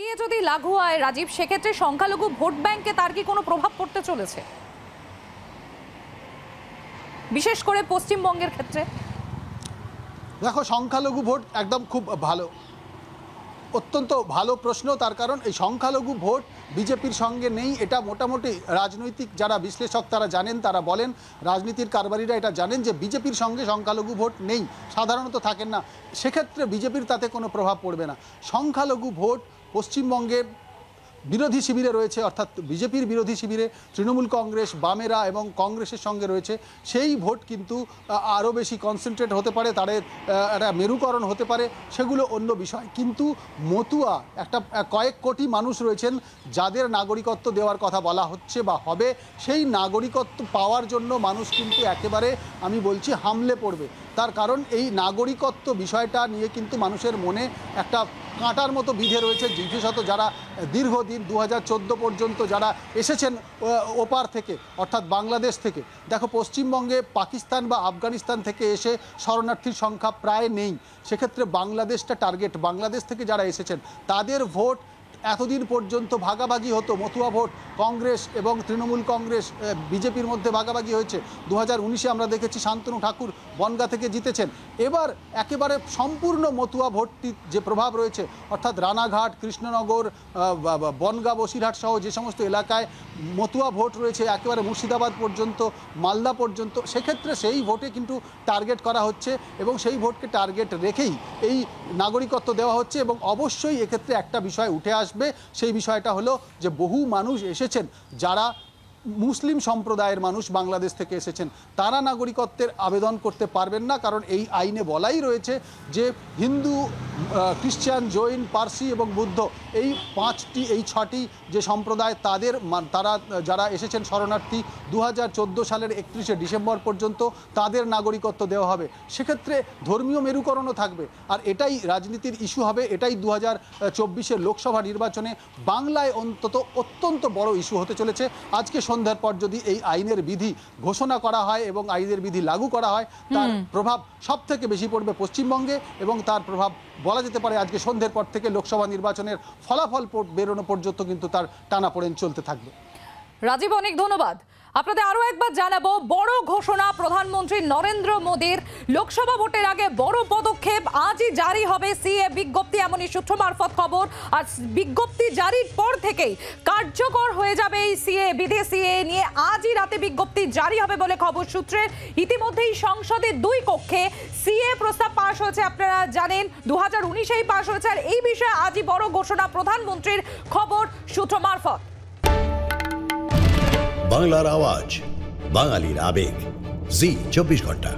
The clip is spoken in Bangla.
নিয়ে যদি লাগু হয় রাজীব, সেক্ষেত্রে সংখ্যালঘু ভোট ব্যাংকে তার কি কোনো প্রভাব পড়তে চলেছে, বিশেষ করে পশ্চিমবঙ্গের ক্ষেত্রে? দেখো, সংখ্যালঘু ভোট একদম খুব ভালো, অত্যন্ত ভালো প্রশ্ন। তার কারণ এই সংখ্যালঘু ভোট বিজেপির সঙ্গে নেই, এটা মোটামুটি রাজনৈতিক যারা বিশ্লেষক তারা জানেন, তারা বলেন, রাজনীতির কারবারিরা এটা জানেন যে বিজেপির সঙ্গে সংখ্যালঘু ভোট নেই, সাধারণত থাকেন না। সেক্ষেত্রে বিজেপির তাতে কোনো প্রভাব পড়বে না। সংখ্যালঘু ভোট পশ্চিমবঙ্গের বিরোধী শিবিরে রয়েছে, অর্থাৎ বিজেপির বিরোধী শিবিরে তৃণমূল কংগ্রেস, বামেরা এবং কংগ্রেসের সঙ্গে রয়েছে। সেই ভোট কিন্তু আরও বেশি কনসেন্ট্রেট হতে পারে, তাদের একটা মেরুকরণ হতে পারে, সেগুলো অন্য বিষয়। কিন্তু মতুয়া একটা কয়েক কোটি মানুষ রয়েছেন যাদের নাগরিকত্ব দেওয়ার কথা বলা হচ্ছে বা হবে। সেই নাগরিকত্ব পাওয়ার জন্য মানুষ কিন্তু একেবারে, আমি বলছি, হামলে পড়বে। তার কারণ এই নাগরিকত্ব বিষয়টা নিয়ে কিন্তু মানুষের মনে একটা কাঁটার মতো বিধে রয়েছে, বিশেষত যারা দীর্ঘদিন 2014 পর্যন্ত যারা এসেছেন ওপার থেকে, অর্থাৎ বাংলাদেশ থেকে। দেখো, পশ্চিমবঙ্গে পাকিস্তান বা আফগানিস্তান থেকে এসে শরণার্থীর সংখ্যা প্রায় নেই। সেক্ষেত্রে বাংলাদেশটা টার্গেট। বাংলাদেশ থেকে যারা এসেছেন তাদের ভোট এতদিন পর্যন্ত ভাগাভাগি হতো, মতুয়া ভোট কংগ্রেস এবং তৃণমূল কংগ্রেস বিজেপির মধ্যে ভাগাভাগি হয়েছে। 2019-এ আমরা দেখেছি শান্তনু ঠাকুর বনগাঁ থেকে জিতেছেন। এবার একেবারে সম্পূর্ণ মতুয়া ভোটটির যে প্রভাব রয়েছে, অর্থাৎ রানাঘাট, কৃষ্ণনগর, বনগাঁ, বসিরহাট সহ যে সমস্ত এলাকায় মতুয়া ভোট রয়েছে, একেবারে মুর্শিদাবাদ পর্যন্ত, মালদা পর্যন্ত, সেক্ষেত্রে সেই ভোটে কিন্তু টার্গেট করা হচ্ছে এবং সেই ভোটকে টার্গেট রেখেই এই নাগরিকত্ব দেওয়া হচ্ছে। এবং অবশ্যই এক্ষেত্রে একটা বিষয় উঠে আসবে, সেই বিষয়টা হলো যে বহু মানুষ এসেছেন যারা মুসলিম সম্প্রদায়ের মানুষ, বাংলাদেশ থেকে এসেছেন, তারা নাগরিকত্বের আবেদন করতে পারবেন না। কারণ এই আইনে বলাই রয়েছে যে হিন্দু, খ্রিস্টান, জৈন, পার্সি এবং বুদ্ধ, এই 6টি যে সম্প্রদায়, তারা যারা এসেছেন শরণার্থী 2014 সালের 31শে ডিসেম্বর পর্যন্ত, তাদের নাগরিকত্ব দেওয়া হবে। সেক্ষেত্রে ধর্মীয় মেরুকরণও থাকবে। আর এটাই রাজনীতির ইস্যু হবে, এটাই 2024-এর লোকসভা নির্বাচনে বাংলায় অন্তত অত্যন্ত বড় ইস্যু হতে চলেছে। আজকে সন্ধ্যার পর যদি এই আইনের বিধি ঘোষণা করা হয় এবং আইনের বিধি লাগু করা হয়, তার প্রভাব সব থেকে বেশি পড়বে পশ্চিমবঙ্গে এবং তার প্রভাব বলা যেতে পারে আজকে সন্ধ্যের পর থেকে লোকসভা নির্বাচনের ফলাফল বেরোনো পর্যন্ত কিন্তু তার টানাপোড়েন চলতে থাকবে। রাজীব, অনেক ধন্যবাদ। আপনাদের আরো একবার জানাবো, বড় ঘোষণা প্রধানমন্ত্রী নরেন্দ্র মোদীর। লোকসভা ভোটের আগে বড় পদক্ষেপ, আজই জারি হবে সিএ বিজ্ঞপ্তি, এমনই সূত্র মারফত খবর। আর বিজ্ঞপ্তি জারির পর থেকেই কার্যকর হয়ে যাবে এই সিএ বিধি। সিএ নিয়ে আজই রাতে বিজ্ঞপ্তি জারি হবে বলে খবর সূত্রের। ইতিমধ্যেই সংসদের 2 কক্ষে সিএ প্রস্তাব পাশ হয়েছে, আপনারা জানেন 2019-এই পাশ হয়েছে। আর এই বিষয়ে আজই বড় ঘোষণা প্রধানমন্ত্রীর, খবর সূত্র মারফত। বাংলার আওয়াজ, বাঙালির আবেগ, জি 24 ঘন্টা।